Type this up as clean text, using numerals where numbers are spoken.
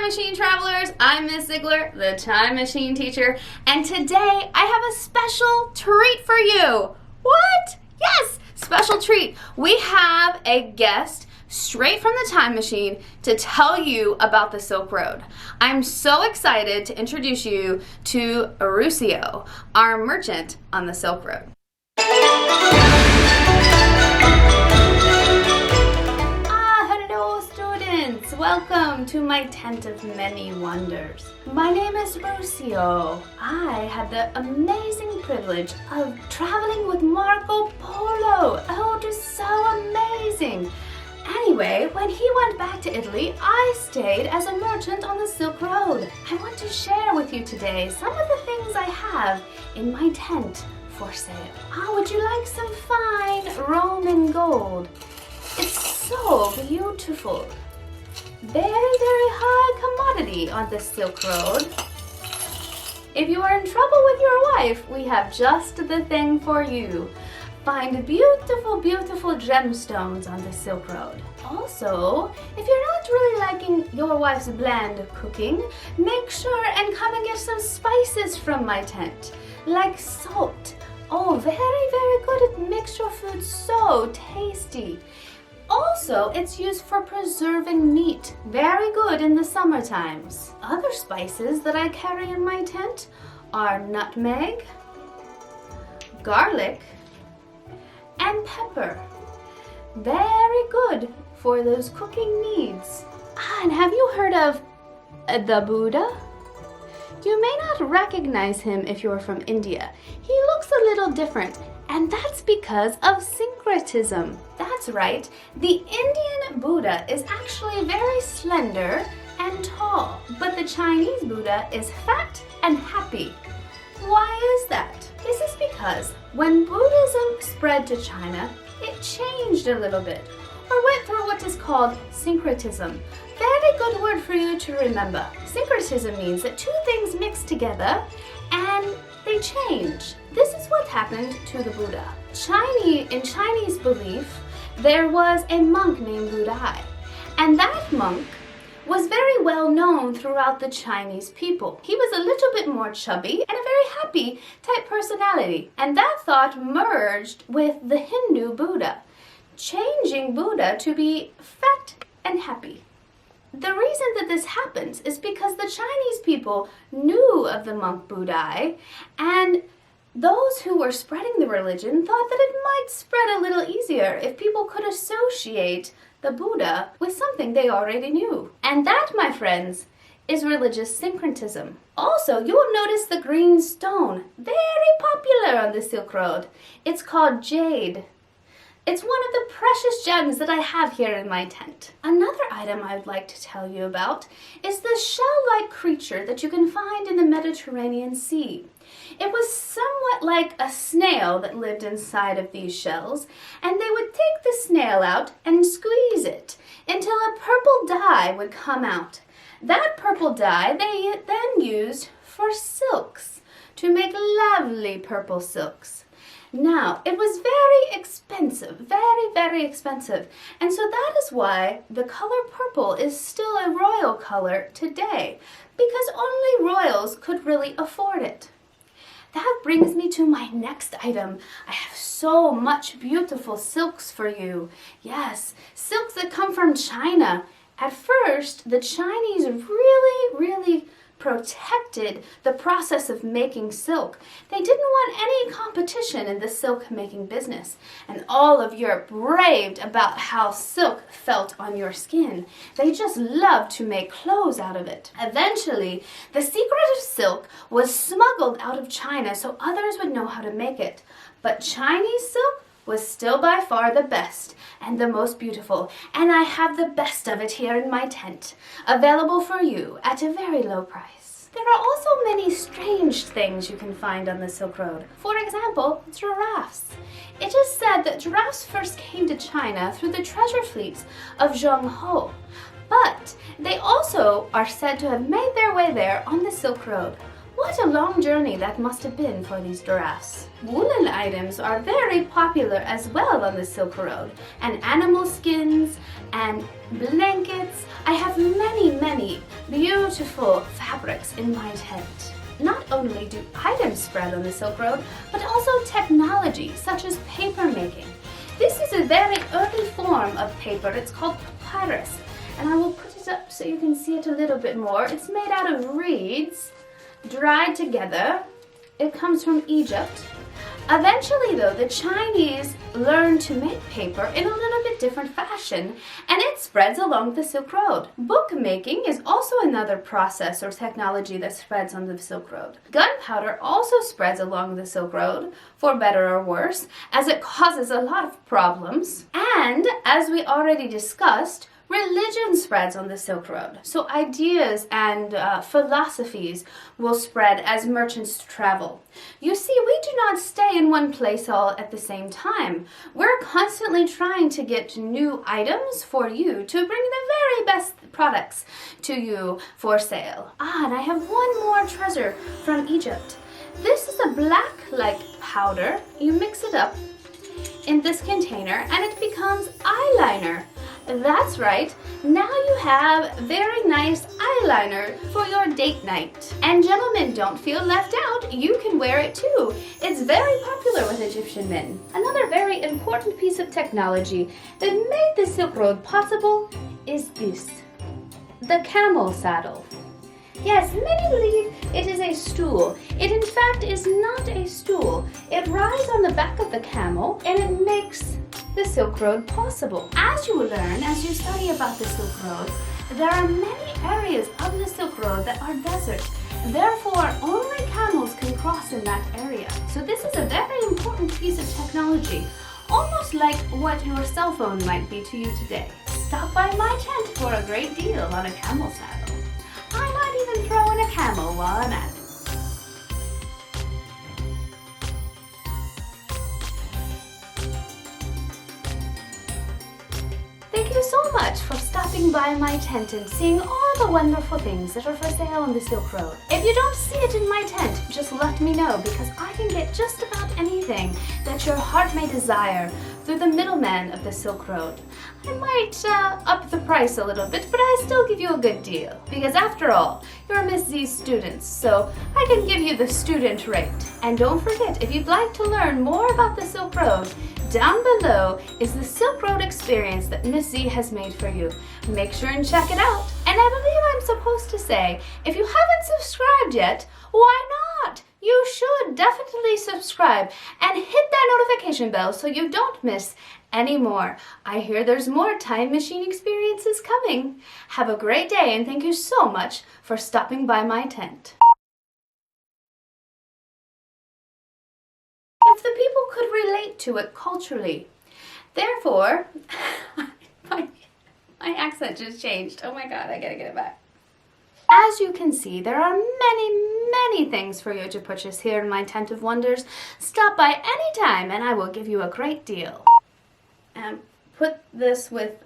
Machine Travelers, I'm Miss Ziegler, the Time Machine teacher, and today I have a special treat for you. What? Yes, special treat. We have a guest straight from the Time Machine to tell you about the Silk Road. I'm so excited to introduce you to Ruscio, our merchant on the Silk Road. Welcome to my tent of many wonders. My name is Ruscio. I had the amazing privilege of traveling with Marco Polo. Oh, it was so amazing. Anyway, when he went back to Italy, I stayed as a merchant on the Silk Road. I want to share with you today some of the things I have in my tent for sale. Oh, would you like some fine Roman gold? It's so beautiful. Very, very high commodity on the Silk Road. If you are in trouble with your wife, we have just the thing for you. Find beautiful, beautiful gemstones on the Silk Road. Also, if you're not really liking your wife's bland cooking, make sure and come and get some spices from my tent, like salt. Oh, very, very good. It makes your food so tasty. Also, it's used for preserving meat. Very good in the summer times. Other spices that I carry in my tent are nutmeg, garlic, and pepper. Very good for those cooking needs. And have you heard of the Buddha? You may not recognize him if you're from India. He looks a little different, and that's because of syncretism. That's right, the Indian Buddha is actually very slender and tall, but the Chinese Buddha is fat and happy. Why is that? This is because when Buddhism spread to China, it changed a little bit, or went through what is called syncretism. Very good word for you to remember. Syncretism means that two things mix together and they change. This is what happened to the Buddha. In Chinese belief, there was a monk named Buddha, and that monk was very well known throughout the Chinese people. He was a little bit more chubby and a very happy type personality, and that thought merged with the Hindu Buddha, changing Buddha to be fat and happy. The reason that this happens is because the Chinese people knew of the monk Buddha, and those who were spreading the religion thought that it might spread a little easier if people could associate the Buddha with something they already knew. And that, my friends, is religious syncretism. Also, you will notice the green stone, very popular on the Silk Road. It's called jade. It's one of the precious gems that I have here in my tent. Another item I would like to tell you about is the shell-like creature that you can find in the Mediterranean Sea. It was somewhat like a snail that lived inside of these shells, and they would take the snail out and squeeze it until a purple dye would come out. That purple dye they then used for silks, to make lovely purple silks. Now, it was very expensive, very, very expensive, and so that is why the color purple is still a royal color today, because only royals could really afford it. That brings me to my next item. I have so much beautiful silks for you. Yes, silks that come from China. At first, the Chinese really protected the process of making silk. They didn't want any competition in the silk making business, and all of Europe raved about how silk felt on your skin. They just loved to make clothes out of it. Eventually, the secret of silk was smuggled out of China so others would know how to make it. But Chinese silk was still by far the best and the most beautiful, and I have the best of it here in my tent, available for you at a very low price. There are also many strange things you can find on the Silk Road. For example, giraffes. It is said that giraffes first came to China through the treasure fleets of Zheng, but they also are said to have made their way there on the Silk Road. What a long journey that must have been for these giraffes. Woolen items are very popular as well on the Silk Road, and animal skins and blankets. I have many beautiful fabrics in my tent. Not only do items spread on the Silk Road, but also technology such as paper making. This is a very early form of paper. It's called papyrus, and I will put it up so you can see it a little bit more. It's made out of reeds, dried together. It comes from Egypt. Eventually, though, the Chinese learned to make paper in a little bit different fashion, and it spreads along the Silk Road. Bookmaking is also another process or technology that spreads on the Silk Road. Gunpowder also spreads along the Silk Road, for better or worse, as it causes a lot of problems. And, as we already discussed, religion spreads on the Silk Road. So ideas and philosophies will spread as merchants travel. You see, we do not stay in one place all at the same time. We're constantly trying to get new items for you to bring the very best products to you for sale. And I have one more treasure from Egypt. This is a black-like powder. You mix it up in this container and it becomes eyeliner. That's right, now you have very nice eyeliner for your date night. And gentlemen, don't feel left out, you can wear it too. It's very popular with Egyptian men. Another very important piece of technology that made the Silk Road possible is this, the camel saddle. Yes, many believe it is a stool. It in fact is not a stool. It rides on the back of the camel and it makes the Silk Road possible. As you learn, as you study about the Silk Road, there are many areas of the Silk Road that are desert. Therefore, only camels can cross in that area. So this is a very important piece of technology, almost like what your cell phone might be to you today. Stop by my tent for a great deal on a camel saddle. I might even throw in a camel while I'm at it. Thank you so much for stopping by my tent and seeing all the wonderful things that are for sale on the Silk Road. If you don't see it in my tent, just let me know because I can get just about anything that your heart may desire through the middleman of the Silk Road. I might up the price a little bit, but I still give you a good deal because after all, you're Miss Z's students, so I can give you the student rate. And don't forget, if you'd like to learn more about the Silk Road, down below is the Silk Road experience that Miss Z has made for you. Make sure and check it out. And I believe I'm supposed to say, if you haven't subscribed yet, why not? You should definitely subscribe and hit that notification bell so you don't miss any more. I hear there's more time machine experiences coming. Have a great day and thank you so much for stopping by my tent. If the people could relate to it culturally. Therefore, my accent just changed. Oh my god, I gotta get it back. As you can see, there are many things for you to purchase here in my Tent of Wonders. Stop by anytime and I will give you a great deal. And put this with